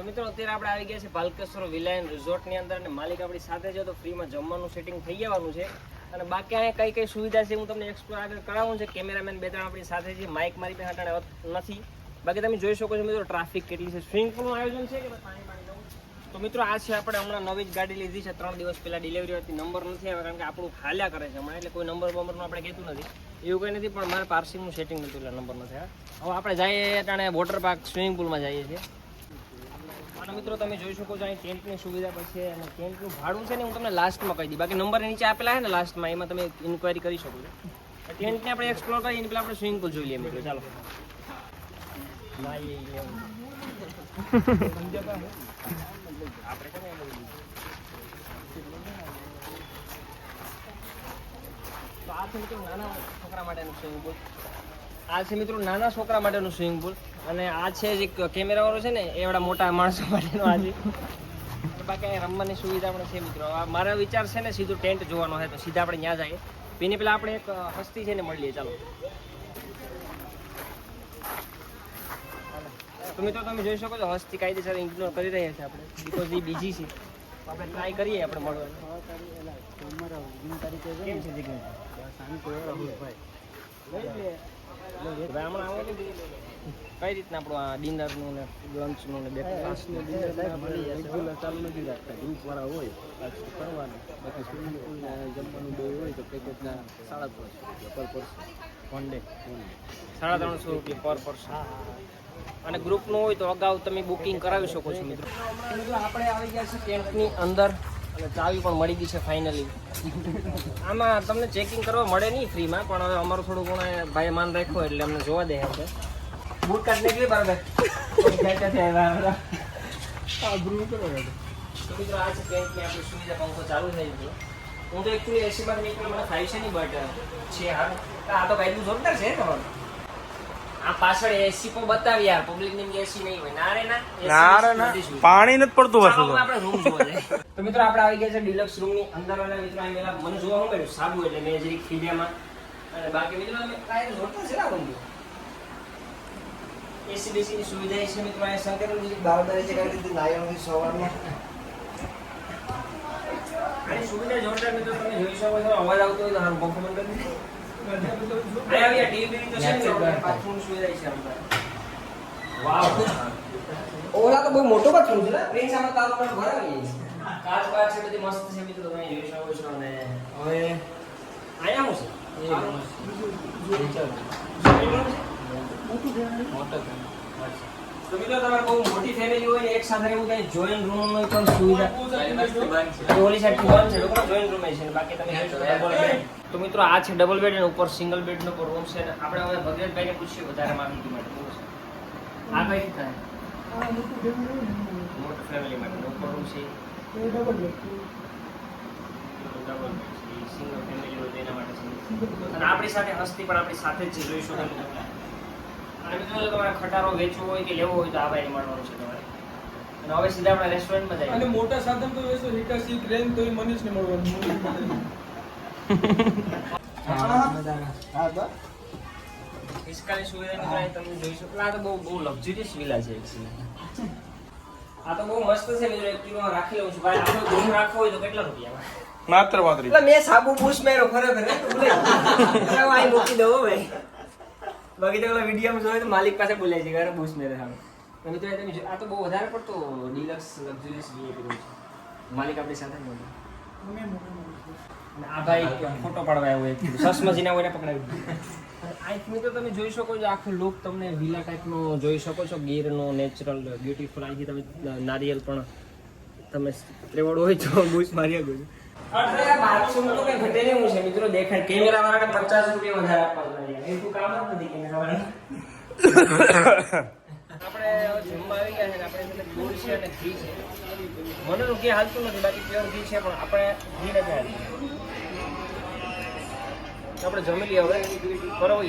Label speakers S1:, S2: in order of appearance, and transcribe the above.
S1: તો મિત્રો અત્યારે આપણે આવી ગયા છે ભાલકેશ્વર વિલા એન્ડ રિઝોર્ટની અંદર અને માલિક આપણી સાથે છે તો ફ્રીમાં જમવાનું સેટિંગ થઈ જવાનું છે અને બાકી અહીંયા કઈ કઈ સુવિધા છે હું તમને એક્સપ્લોર આગળ કરાવું છે. કેમેરામેન બે ત્રણ આપણી સાથે છે, માઇક મારી પાસે હટાણે નથી. બાકી તમે જોઈ શકો છો મિત્રો ટ્રાફિક કેટલી છે. સ્વિમિંગ પૂલનું આયોજન છે કે પાણી તો મિત્રો આ છે આપણે હમણાં નવી જ ગાડી લીધી છે 3 દિવસ પહેલા ડિલિવરી હતી. નંબર નથી આવે કારણ કે આપણું હાલ્યા કરે છે હમણાં, એટલે કોઈ નંબરનું આપણે કહેતું નથી એવું કંઈ નથી, પણ મારે પાર્સિંગનું સેટિંગ નહોતું એટલે નંબર નથી. હવે આપણે જઈએ અટાણે વોટર પાર્ક સ્વિમિંગ પુલમાં જઈએ છીએ. અને મિત્રો તમે જોઈ શકો છો અહીં ટેન્ટની સુવિધા પણ છે અને ટેન્ટનું ભાડું છે ને હું તમને લાસ્ટમાં કહી દઉં. બાકી નંબર નીચે આપેલા છે ને લાસ્ટમાં, એમાં તમે ઇન્ક્વાયરી કરી શકો છો. ટેન્ટને આપણે એક્સપ્લોર કરીએ પહેલાં આપણે સ્વિમિંગ પુલ જોઈ લઈએ મિત્રો. ચાલો નાના છોકરા માટેનું સ્વિમિંગ પુલ. આ છે મિત્રો નાના છોકરા માટેનું સ્વિમિંગ પુલ અને આ છે જે કેમેરા વાળો છે ને એવડા મોટા માણસો માટેનો આ છે. બાકી રમવાની સુવિધા પણ છે મિત્રો. મારો વિચાર છે ને સીધું ટેન્ટ જોવાનો છે તો સીધા આપણે ત્યાં જઈએ. એની પહેલાં આપણે એક હસ્તી છે ને મળીએ. ચાલો તો મિત્રો તમે જોઈ શકો છો હસ્તી કાયદેસર ઇગ્નોર કરી રહ્યા છે આપણે, બિકોઝ એ બીજી છે. આપણે ટ્રાય કરીએ આપણે મળવાનું. કેમ છે જગ્યા કઈ રીતના આપણું આ ડિનરનું ને લંચનું ને
S2: રેગ્યુલર ચાલુ નથી રાખતા. ગ્રુપ વાળા હોય કરવાનું, બાકી સ્વિમિંગ પુલ ને જમવાનું બે હોય તો પેકેજના 350 પર પર્સન વન ડે
S1: 350 રૂપિયા પર પર્સન. અને ગ્રુપનું હોય તો અગાઉ તમે બુકિંગ કરાવી શકો છો મિત્રો. આપણે આવી ગયા છે ટેન્ટની અંદર અને ચાવી પણ મળી ગઈ છે ફાઇનલી. આમાં તમને ચેકિંગ કરવા મળે નહીં ફ્રીમાં, પણ હવે અમારું થોડું ઘણું ભાઈ માન રાખ્યો એટલે અમને જોવા દે છે. બૂટ કાઢ નીકળી બરાબર મિત્રો. આ છે ટેન્ટની આપણી સુવિધા. પંખો ચાલુ થઈ ગયો. હું તો એકચ્યુઅલી એસી માં નીકળ્યો, મને થાય છે નહીં, બટ છે હારું. આ તો કાંઈ જોરદાર છે તમારું. આ પાછળ એસી પણ બતાવી યાર, પબ્લિક ની એસી નહીં હોય. ના રે ના
S2: પાણી નથી પડતું વસ્તુ.
S1: આપણે રૂમ જોવા જાય. તો મિત્રો આપણે આવી ગયા છે ડિલક્સ રૂમ ની અંદર. વાળા મિત્રો અહીં પેલા મને જોવા હું મળ્યું સાબુ એટલે મેં જરી ખીડ્યામાં. અને બાકી મિત્રો અમે કાંઈ જોતા છે ને રૂમ એસી બેસી ની સુવિધા છે મિત્રો. અહીં શંકરજી બારદારી છે કરી દીધી નાયણની સવારમાં. આની સુવિધા જોરદાર મિત્રો. તમે જોઈ શકો છો અવાજ આવતો હોય તો હારું પંખો બંધ કરી દીધું. ઓલા તો બહુ મોટો બાથરૂમ છે ને પ્રિન્સ. આમાં તારો પણ ભરાવી કાચ બાચ છે બધી મસ્ત છે મિત્રો. તમે જોઈ શકો છો. અને હવે આયા શું છે તો મિત્રો તમારે બહુ મોટી ફેમિલી હોય ને એક સાથે એવું કઈ જોઈન્ટ રૂમ નો પણ સુવિધા ઓલી સાઈડ બંધ છે લોકો જોઈન્ટ રૂમ છે. બાકી તમે ડબલ બેડ. તો મિત્રો આ છે ડબલ બેડ અને ઉપર સિંગલ બેડ નો રૂમ છે. આપણે હવે ભગતભાઈને પૂછીએ વધારે માહિતી માટે. આ કઈ રીતના મોટી ફેમિલી માટે ઉપર રૂમ છે. ડબલ બેડ સિંગલ ફેમિલી હોય તેના માટે છે. અને આપણી સાથે હસ્તી પણ આપણી સાથે જ જોઈ શકો. અને મિત્રો જો તમારે ખટારો વેચવો હોય કે લેવો હોય તો આ ભાઈ મળવાનું છે તમારે. અને હવે સીધા આપણે રેસ્ટોરન્ટમાં જઈએ.
S3: અને મોટા સાધન તો વેચો હિટાચી ક્રેન તો એ મનીષને મળવાનું.
S1: હિસકાની સુવિધા મિત્રો અહીં તમે જોઈ શકો. આ તો બહુ લક્ઝરિયસ વિલા છે એકચ્યુઅલી. આ તો બહુ મસ્ત છે મિત્રો. એકચ્યુઅલી રાખી લઉં છું ભાઈ. આપણો રૂમ રાખવો હોય તો કેટલા રૂપિયા?
S2: માત્ર
S1: એટલે મેં સાબુ બૂસ મેરો ખરેખર અહીં મૂકી દઉં ભાઈ. બાકી તો વિડીયોમાં જોયું તો માલિક પાસે બોલાય છે ઘરે બૂસ મેરે સામે. મિત્રો આ તો બહુ વધારે પડતો ડિલક્સ લક્ઝરિયસ વીઆઈપી રૂમ છે. માલિક આપણી સાથે જ બોલે. આ ભાઈ ફોટો પાડવા આવ્યો એક સસમજીના હોય ને પકડાવી. અહીંથી મિત્રો તમે જોઈ શકો છો આખું લુક તમને વિલા ટાઈપનો જોઈ શકો છો. ગીરનો નેચરલ બ્યુટીફુલ. અહીંથી તમે નારિયેલ પણ તમે ત્રેવડ હોય તો બૂસ મારી આગળ. બાથરૂમ તો કઈ ઘટે નહીં છે મિત્રો. દેખાય કેમેરા વાળાને 50 રૂપિયા વધારે આપવા જોઈએ. એટલું કામ જ નથી કેમેરા વાળા. આપણે જમવા આવી ગયા છે ને આપણે દૂધ છે અને ઘી છે. મને તો ઘી હાલતું નથી, બાકી પ્યોર ઘી છે, પણ આપણે ઘી નથી હાલતું. આપણે જમી લઈએ હવે બરોબર.